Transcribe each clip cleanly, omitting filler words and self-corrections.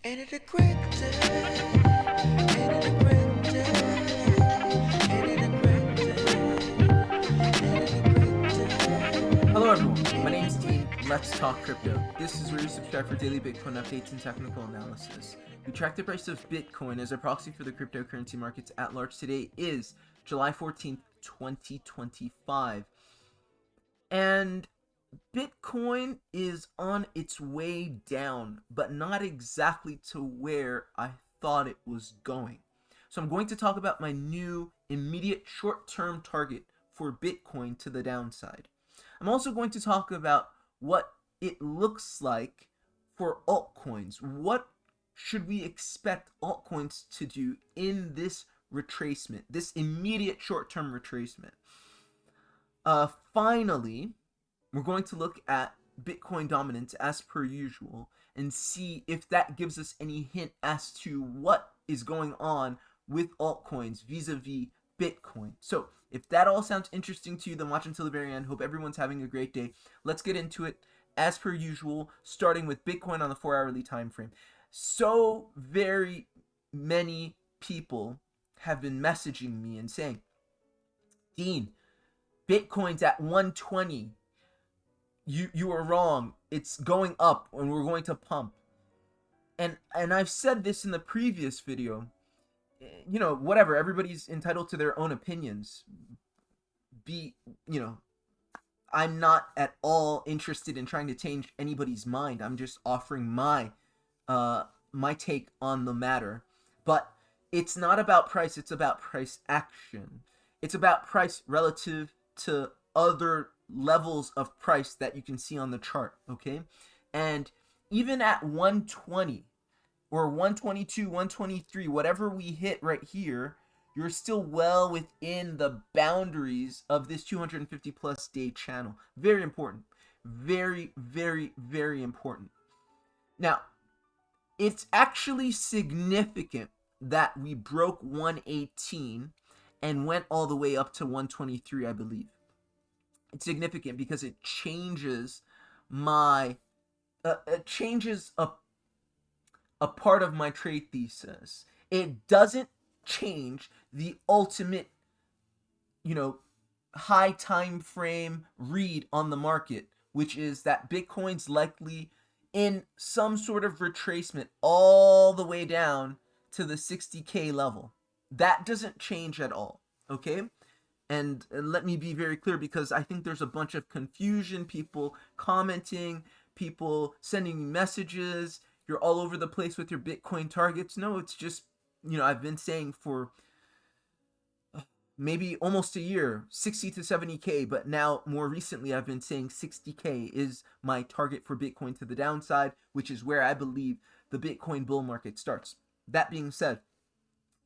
Ain't it a great day? Ain't it a great day? Ain't it a great day? Ain't it a great day? Hello everyone, my name is Dean. Let's talk crypto. This is where you subscribe for daily Bitcoin updates and technical analysis. We track the price of Bitcoin as a proxy for the cryptocurrency markets at large. Today is July 14th, 2025. And Bitcoin is on its way down, but not exactly to where I thought it was going. So I'm going to talk about my new immediate short-term target for Bitcoin to the downside. I'm also going to talk about what it looks like for altcoins. What should we expect altcoins to do in this retracement, this immediate short-term retracement? Finally, we're going to look at Bitcoin dominance as per usual and see if that gives us any hint as to what is going on with altcoins vis-a-vis Bitcoin. So if that all sounds interesting to you, then watch until the very end. Hope everyone's having a great day. Let's get into it as per usual, starting with Bitcoin on the 4-hourly time frame. So very many people have been messaging me and saying, Dean, Bitcoin's at 120. You are wrong. It's going up and we're going to pump. And I've said this in the previous video. You know, whatever, everybody's entitled to their own opinions. I'm not at all interested in trying to change anybody's mind. I'm just offering my take on the matter. But it's not about price, it's about price action. It's about price relative to other levels of price that you can see on the chart, okay? And even at 120 or 122, 123, whatever we hit right here, you're still well within the boundaries of this 250 plus day channel. Very important. Very, very, very important. Now, it's actually significant that we broke 118 and went all the way up to 123, I believe. It's significant because it changes my a part of my trade thesis. It doesn't change the ultimate, high time frame read on the market, which is that Bitcoin's likely in some sort of retracement all the way down to the 60K level. That doesn't change at all, okay? And let me be very clear, because I think there's a bunch of confusion, people commenting, people sending me messages, you're all over the place with your Bitcoin targets. No, it's just, I've been saying for maybe almost a year, 60 to 70K, but now more recently I've been saying 60K is my target for Bitcoin to the downside, which is where I believe the Bitcoin bull market starts. That being said,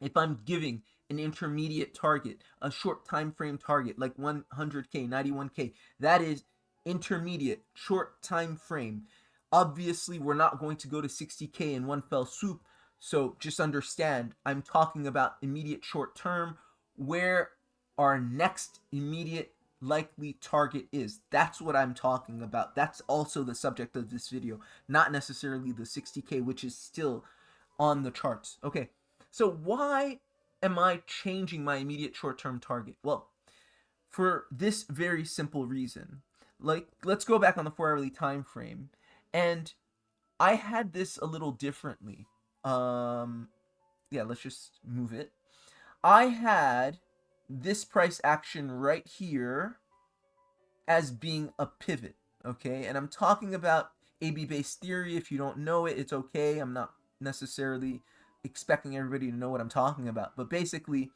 if I'm giving an intermediate target, a short time frame target like 100K, 91K, that is intermediate, short time frame. Obviously, we're not going to go to 60K in one fell swoop, so just understand I'm talking about immediate short term, where our next immediate likely target is. That's what I'm talking about. That's also the subject of this video, not necessarily the 60K, which is still on the charts. Okay, so why am I changing my immediate short-term target? Well, for this very simple reason. Like, let's go back on the 4-hourly time frame, and I had this a little differently. Let's just move it. I had this price action right here as being a pivot, okay? And I'm talking about AB-based theory. If you don't know it, it's okay. I'm not necessarily expecting everybody to know what I'm talking about. But basically,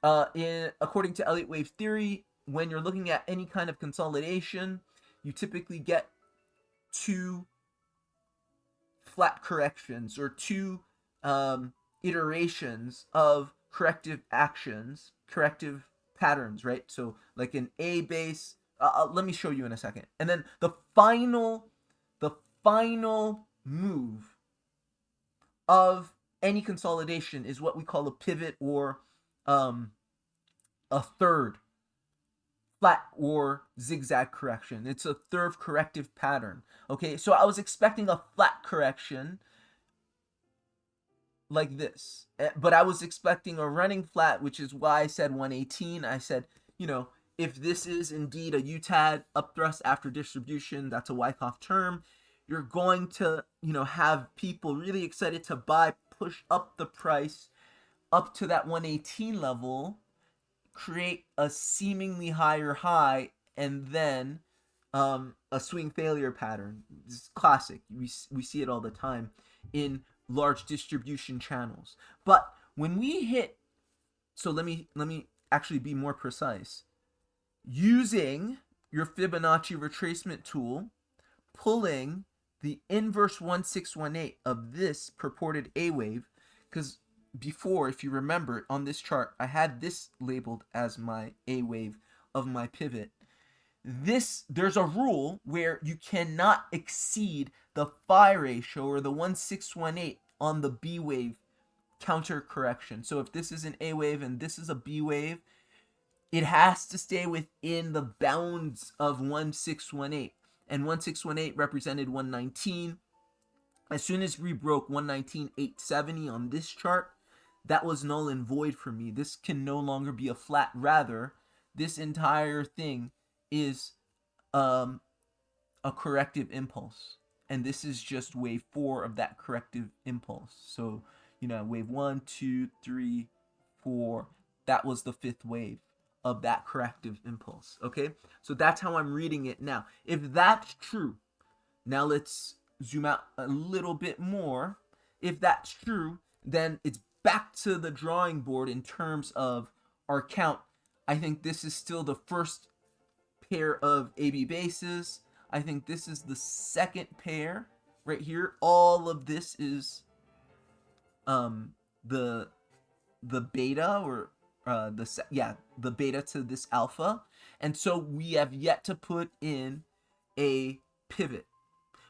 according to Elliott wave theory, when you're looking at any kind of consolidation, you typically get two flat corrections or two iterations of corrective actions, corrective patterns, right? So like an A base, let me show you in a second. And then the final move of any consolidation is what we call a pivot, or a third flat or zigzag correction. It's a third corrective pattern. Okay, so I was expecting a flat correction like this. But I was expecting a running flat, which is why I said 118. I said, you know, if this is indeed a UTAD upthrust after distribution, that's a Wyckoff term, you're going to, you know, have people really excited to buy, push up the price up to that 118 level, create a seemingly higher high, and then a swing failure pattern. This is classic. We see it all the time in large distribution channels. But when we hit, so let me actually be more precise. Using your Fibonacci retracement tool, pulling the inverse 1618 of this purported A wave, because before, if you remember, on this chart, I had this labeled as my A wave of my pivot. There's a rule where you cannot exceed the phi ratio, or the 1618, on the B wave counter correction. So if this is an A wave and this is a B wave, it has to stay within the bounds of 1618. And 1618 represented 119. As soon as we broke 119,870 on this chart, that was null and void for me. This can no longer be a flat. Rather, this entire thing is a corrective impulse. And this is just wave 4 of that corrective impulse. So, you know, wave 1, 2, 3, 4. That was the 5th wave of that corrective impulse. Okay? So that's how I'm reading it now. If that's true, now let's zoom out a little bit more. If that's true, then it's back to the drawing board in terms of our count. I think this is still the first pair of AB bases. I think this is the second pair right here. All of this is the beta, or the beta to this alpha. And so we have yet to put in a pivot.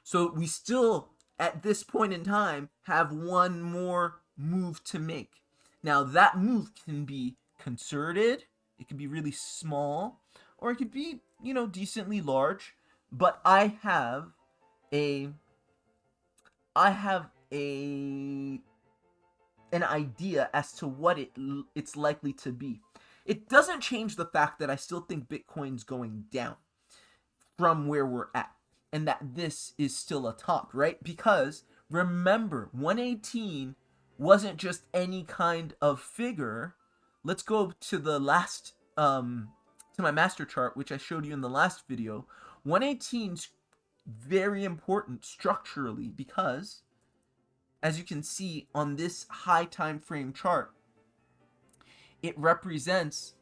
So we still, at this point in time, have one more move to make. Now that move can be concerted, it can be really small, or it could be, you know, decently large. But I have an idea as to what it's likely to be. It doesn't change the fact that I still think Bitcoin's going down from where we're at, and that this is still a top, right? Because remember, 118 wasn't just any kind of figure. Let's go to the last to my master chart, which I showed you in the last video. 118's very important structurally, because as you can see on this high time frame chart, it represents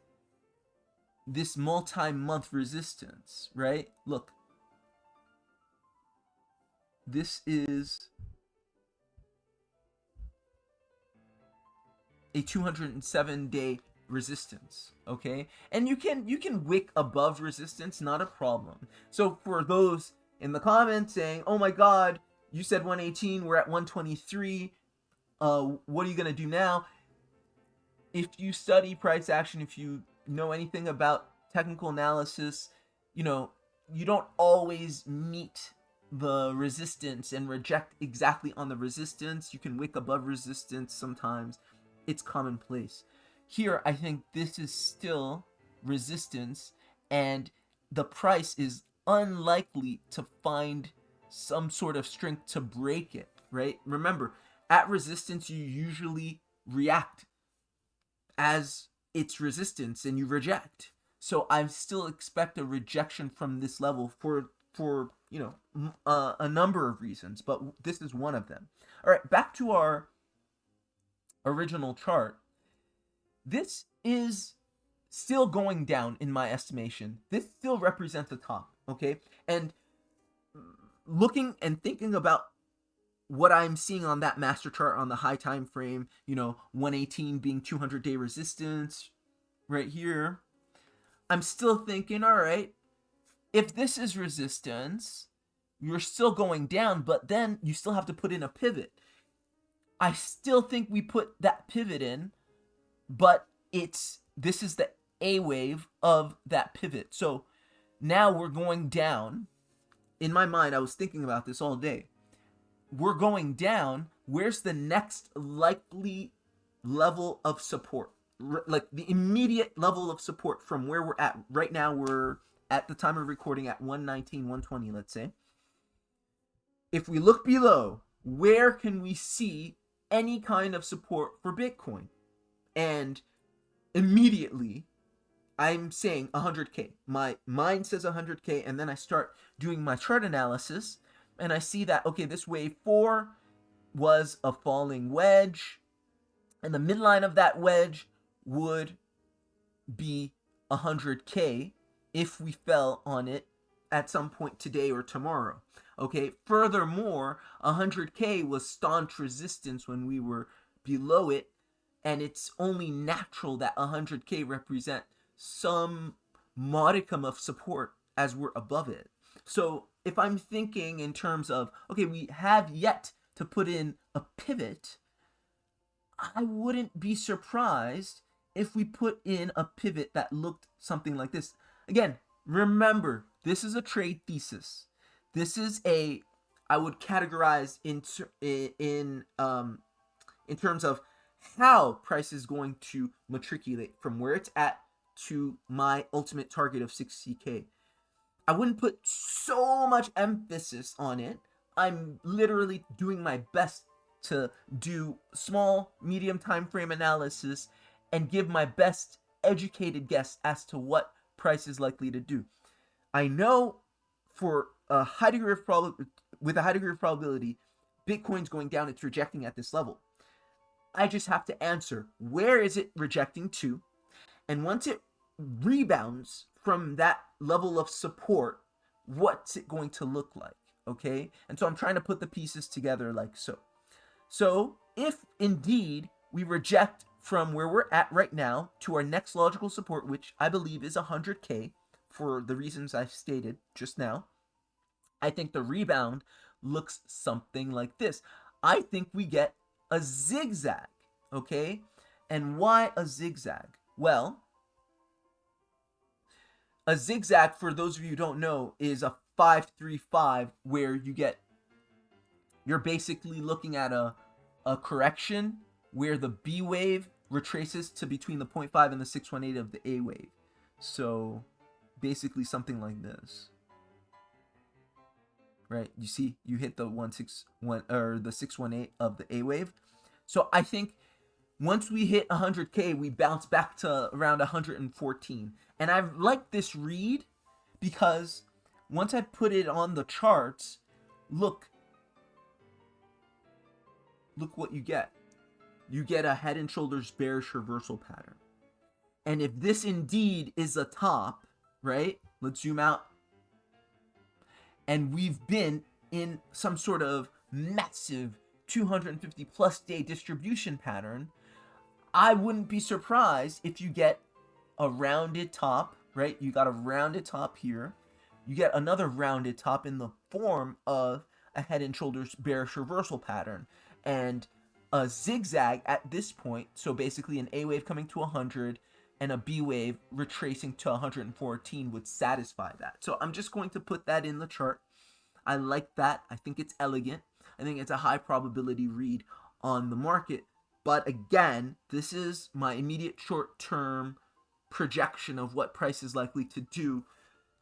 this multi-month resistance, right? Look, this is a 207-day resistance, okay? And you can wick above resistance, not a problem. So for those in the comments saying, oh my god, you said 118, we're at 123, what are you gonna do now? If you study price action, if you know anything about technical analysis, you know, you don't always meet the resistance and reject exactly on the resistance. You can wick above resistance sometimes. It's commonplace. Here, I think this is still resistance, and the price is unlikely to find some sort of strength to break it, right? Remember, at resistance, you usually react as its resistance and you reject. So I still expect a rejection from this level for you know, a number of reasons, but this is one of them. All right, back to our original chart. This is still going down in my estimation. This still represents a top, okay? And looking and thinking about what I'm seeing on that master chart on the high time frame, you know, 118 being 200-day resistance right here, I'm still thinking, all right, if this is resistance, you're still going down, but then you still have to put in a pivot. I still think we put that pivot in, but this is the A wave of that pivot. So now we're going down. In my mind, I was thinking about this all day. we're going down, where's the next likely level of support? Like the immediate level of support from where we're at right now. We're at the time of recording at 119, 120, let's say. If we look below, where can we see any kind of support for Bitcoin? And immediately I'm saying 100K. My mind says 100K, and then I start doing my chart analysis, and I see that, okay, this wave 4 was a falling wedge, and the midline of that wedge would be 100K if we fell on it at some point today or tomorrow. Okay, furthermore, 100K was staunch resistance when we were below it, and it's only natural that 100K represent some modicum of support as we're above it. So if I'm thinking in terms of, okay, we have yet to put in a pivot, I wouldn't be surprised if we put in a pivot that looked something like this. Again, remember, this is a trade thesis. This is I would categorize in terms of how price is going to matriculate from where it's at to my ultimate target of 60K. I wouldn't put so much emphasis on it. I'm literally doing my best to do small, medium time frame analysis and give my best educated guess as to what price is likely to do. I know for a high degree of probability, Bitcoin's going down, it's rejecting at this level. I just have to answer, where is it rejecting to? And once it rebounds from that level of support, what's it going to look like? Okay? And so I'm trying to put the pieces together like so. So if indeed we reject from where we're at right now to our next logical support, which I believe is 100K for the reasons I've stated just now, I think the rebound looks something like this. I think we get a zigzag, okay? And why a zigzag? Well, a zigzag, for those of you who don't know, is a 5-3-5 where you're basically looking at a correction where the B wave retraces to between the 0.5 and the 618 of the A wave. So basically something like this. Right? You see, you hit the 161 or the 618 of the A wave. So I think once we hit 100K, we bounce back to around 114. And I like this read because once I put it on the charts, look what you get. You get a head and shoulders bearish reversal pattern. And if this indeed is a top, right? Let's zoom out. And we've been in some sort of massive 250 plus day distribution pattern, I wouldn't be surprised if you get a rounded top, right? You got a rounded top here. You get another rounded top in the form of a head and shoulders bearish reversal pattern and a zigzag at this point. So basically an A wave coming to 100 and a B wave retracing to 114 would satisfy that. So I'm just going to put that in the chart. I like that. I think it's elegant. I think it's a high probability read on the market. But again, this is my immediate short-term projection of what price is likely to do.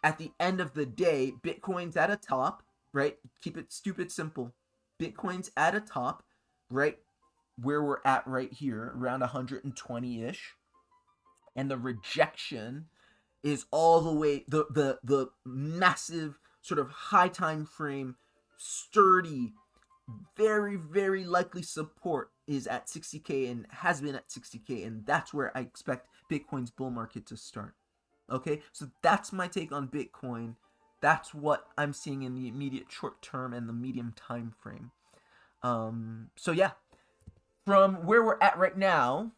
At the end of the day, Bitcoin's at a top, right? Keep it stupid simple. Bitcoin's at a top, right where we're at right here, around 120-ish. And the rejection is all the way, the massive sort of high time frame, sturdy, very, very likely support is at 60K and has been at 60K. And that's where I expect Bitcoin's bull market to start. Okay, so that's my take on Bitcoin. That's what I'm seeing in the immediate short term and the medium time frame. So yeah, from where we're at right now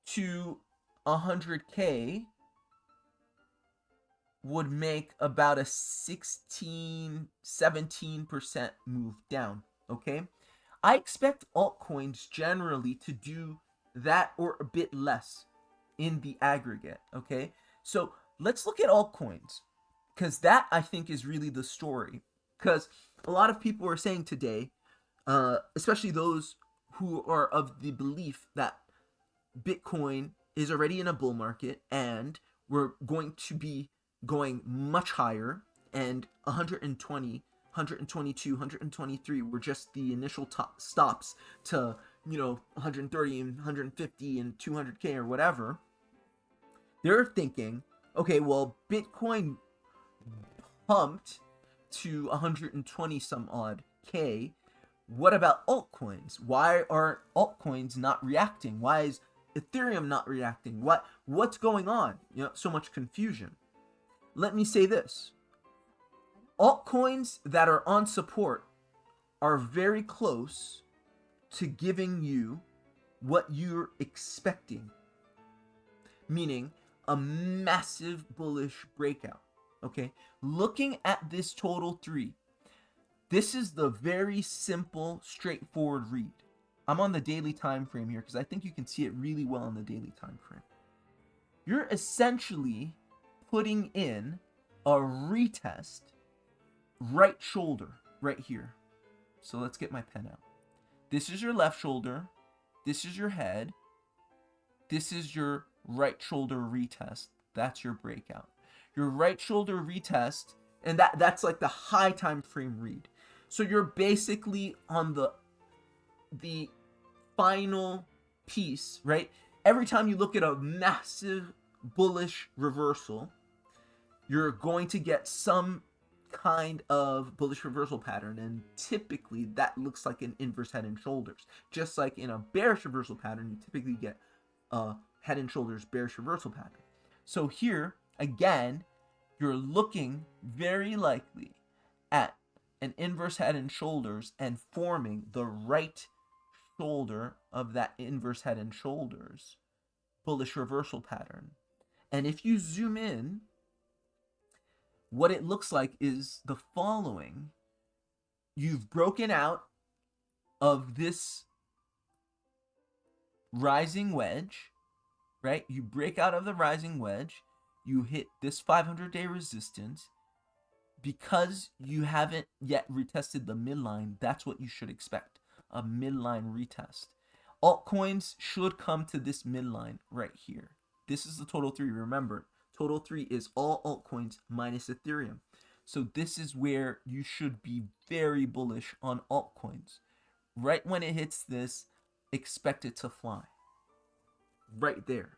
to 100K would make about a 16-17% move down. Okay, I expect altcoins generally to do that or a bit less in the aggregate. Okay, so let's look at altcoins, because that I think is really the story. Because a lot of people are saying today, especially those who are of the belief that Bitcoin is already in a bull market and we're going to be going much higher, and 120, 122, 123 were just the initial stops to, 130 and 150 and 200K or whatever. They're thinking, okay, well, Bitcoin pumped to 120 some odd K. What about altcoins? Why are altcoins not reacting? Why is Ethereum not reacting? What's going on? So much confusion. Let me say this. Altcoins that are on support are very close to giving you what you're expecting, meaning a massive bullish breakout. Okay, looking at this total 3, this is the very simple, straightforward read. I'm on the daily time frame here because I think you can see it really well on the daily time frame. You're essentially putting in a retest right shoulder right here. So let's get my pen out. This is your left shoulder. This is your head. This is your right shoulder retest. That's your breakout. Your right shoulder retest, and that's like the high time frame read. So you're basically on the final piece, right? Every time you look at a massive bullish reversal, you're going to get some kind of bullish reversal pattern, and typically that looks like an inverse head and shoulders. Just like in a bearish reversal pattern, you typically get a head and shoulders bearish reversal pattern. So here again, you're looking very likely at an inverse head and shoulders and forming the right shoulder of that inverse head and shoulders bullish reversal pattern. And if you zoom in, what it looks like is the following. You've broken out of this rising wedge, right? You break out of the rising wedge, you hit this 500-day resistance. Because you haven't yet retested the midline, that's what you should expect, a midline retest. Altcoins should come to this midline right here. This is the total 3. Remember, total 3 is all altcoins minus Ethereum. So this is where you should be very bullish on altcoins. Right when it hits this, expect it to fly. Right there.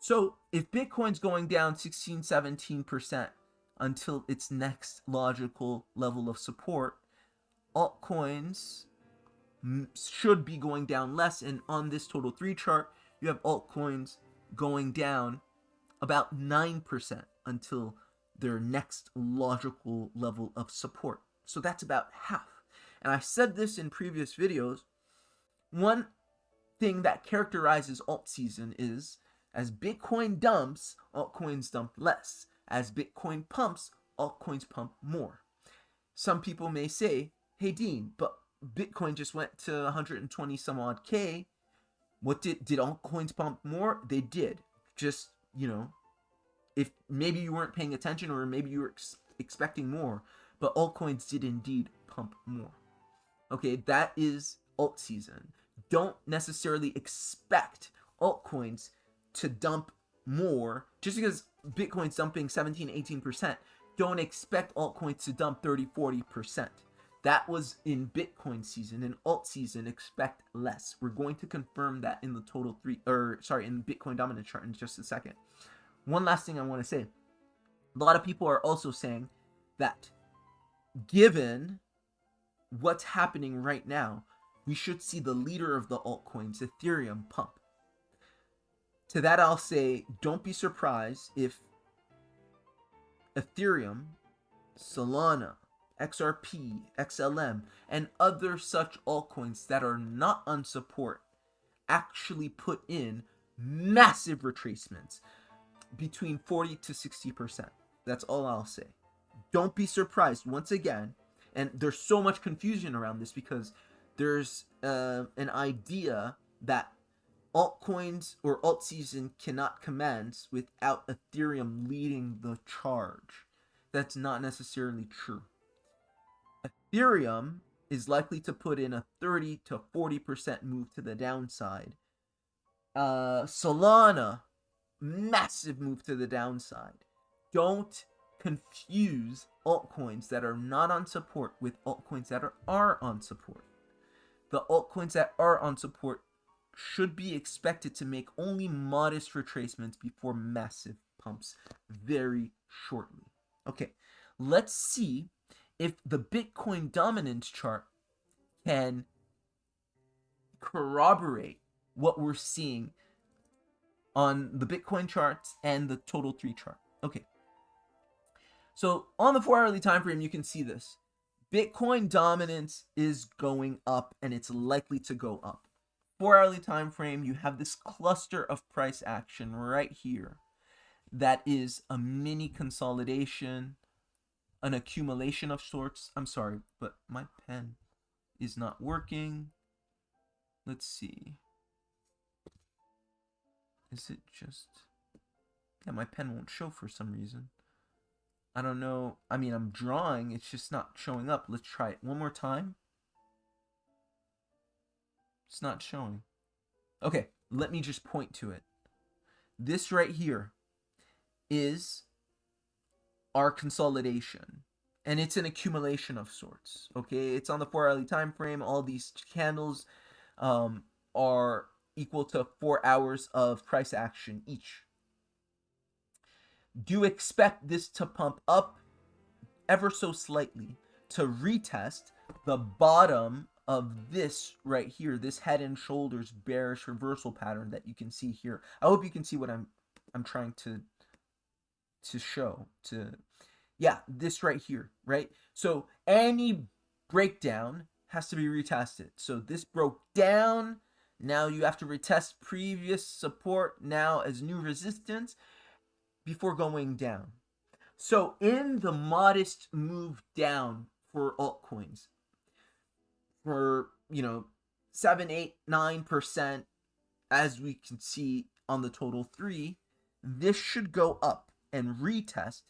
So if Bitcoin's going down 16, 17% until its next logical level of support, altcoins should be going down less. And on this total 3 chart, you have altcoins going down about 9% until their next logical level of support. So that's about half. And I said this in previous videos. One thing that characterizes alt season is, as Bitcoin dumps, altcoins dump less. As Bitcoin pumps, altcoins pump more. Some people may say, hey Dean, but Bitcoin just went to 120 some odd K. What did altcoins pump more? They did. Just, if maybe you weren't paying attention, or maybe you were expecting more, but altcoins did indeed pump more. Okay, that is alt season. Don't necessarily expect altcoins to dump more just because Bitcoin's dumping 17, 18%. Don't expect altcoins to dump 30, 40%. That was in Bitcoin season. In alt season, expect less. We're going to confirm that in the total 3, in Bitcoin dominant chart in just a second. One last thing I want to say. A lot of people are also saying that given what's happening right now, we should see the leader of the altcoins, Ethereum, pump. To that I'll say, don't be surprised if Ethereum, Solana, XRP, XLM, and other such altcoins that are not on support actually put in massive retracements between 40 to 60%. That's all I'll say. Don't be surprised once again. And there's so much confusion around this because there's an idea that altcoins or alt season cannot commence without Ethereum leading the charge. That's not necessarily true. Ethereum is likely to put in a 30 to 40% move to the downside. Solana, massive move to the downside. Don't confuse altcoins that are not on support with altcoins that are on support. The altcoins that are on support should be expected to make only modest retracements before massive pumps very shortly. Okay, let's see if the Bitcoin dominance chart can corroborate what we're seeing on the Bitcoin charts and the TOTAL3 chart. Okay, so on the 4-hourly time frame, you can see this. Bitcoin dominance is going up, and it's likely to go up. 4-hourly time frame, you have this cluster of price action right here. That is a mini consolidation, an accumulation of sorts. I'm sorry, but my pen is not working. Let's see. Is it just... Yeah, my pen won't show for some reason. I don't know. I mean, I'm drawing. It's just not showing up. Let's try it one more time. It's not showing. Okay, let me just point to it. This right here is our consolidation. And it's an accumulation of sorts. Okay, it's on the 4-hourly time frame. All these candles are equal to 4 hours of price action each. Do expect this to pump up ever so slightly to retest the bottom of this right here, this head and shoulders bearish reversal pattern that you can see here. I hope you can see what I'm trying to show. Yeah, this right here, right? So any breakdown has to be retested. So this broke down. Now you have to retest previous support now as new resistance before going down. So in the modest move down for altcoins, for 7, 8, 9%, as we can see on the TOTAL3, this should go up and retest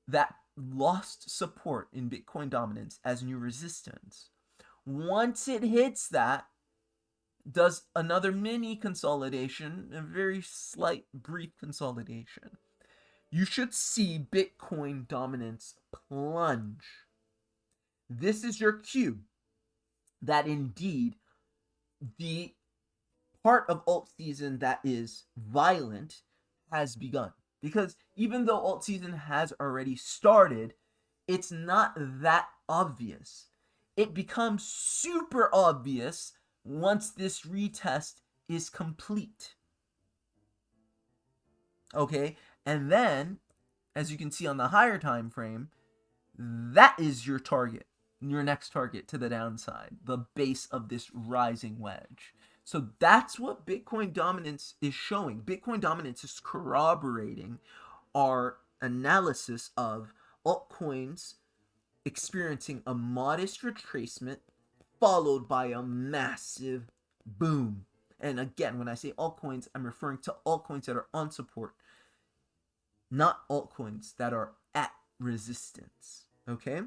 that lost support in Bitcoin dominance as new resistance. Once it hits that, does another mini consolidation, a very slight brief consolidation, you should see Bitcoin dominance plunge. This is your cue that indeed the part of alt season that is violent has begun. Because even though alt season has already started, it's not that obvious. It becomes super obvious once this retest is complete. Okay, and then, as you can see on the higher time frame, that is your target, your next target to the downside, the base of this rising wedge. So that's what Bitcoin dominance is showing. Bitcoin dominance is corroborating our analysis of altcoins experiencing a modest retracement followed by a massive boom. And again, when I say altcoins, I'm referring to altcoins that are on support, not altcoins that are at resistance. Okay?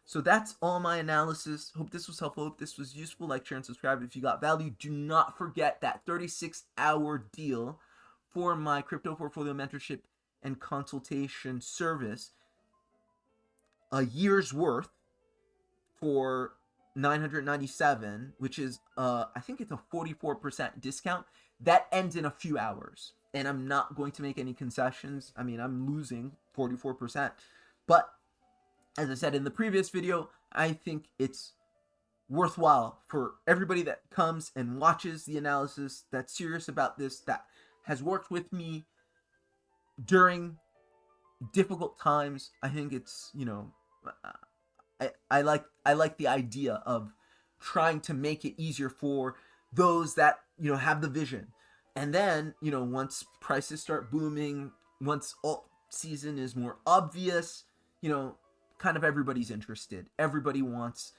So that's all my analysis. Hope this was helpful. Hope this was useful. Like, share, and subscribe if you got value. Do not forget that 36-hour deal for my crypto portfolio mentorship and consultation service. A year's worth for $997, which is I think it's a 44% discount. That ends in a few hours, and I'm not going to make any concessions. I mean, I'm losing 44%, but as I said in the previous video, I think it's worthwhile for everybody that comes and watches the analysis, that's serious about this, that has worked with me during difficult times. I think it's, I like the idea of trying to make it easier for those that, have the vision. And then, once prices start booming, once alt season is more obvious, kind of everybody's interested. Everybody wants,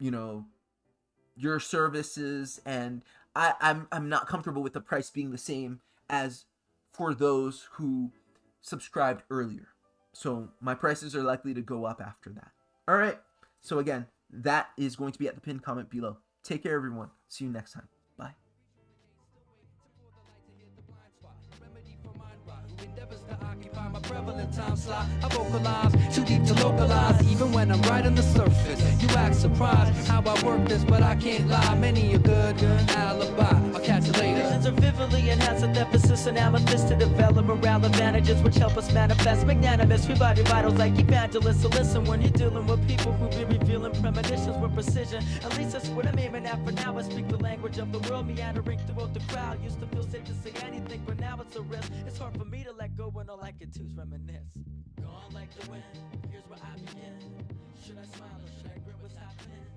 your services, and I'm not comfortable with the price being the same as for those who subscribed earlier. So my prices are likely to go up after that. All right. So again, That is going to be at the pinned comment below. Take care, everyone. See you next time. Bye. My prevalent time slot, I vocalize, too deep to localize, even when I'm right on the surface. You act surprised how I work this, but I can't lie. Many a good alibi, I'll catch you later. Visions are vividly enhanced with emphasis and amethyst to develop morale advantages which help us manifest magnanimous. We body vitals like evangelists. So listen when you're dealing with people who be revealing premonitions with precision. At least that's what I'm aiming at for now. I speak the language of the world, meandering throughout the crowd. Used to feel safe to say anything, but now it's a risk. It's hard for me to let go when all I can do is reminisce. Gone like the wind, here's where I begin. Should I smile or should I grin what's happening?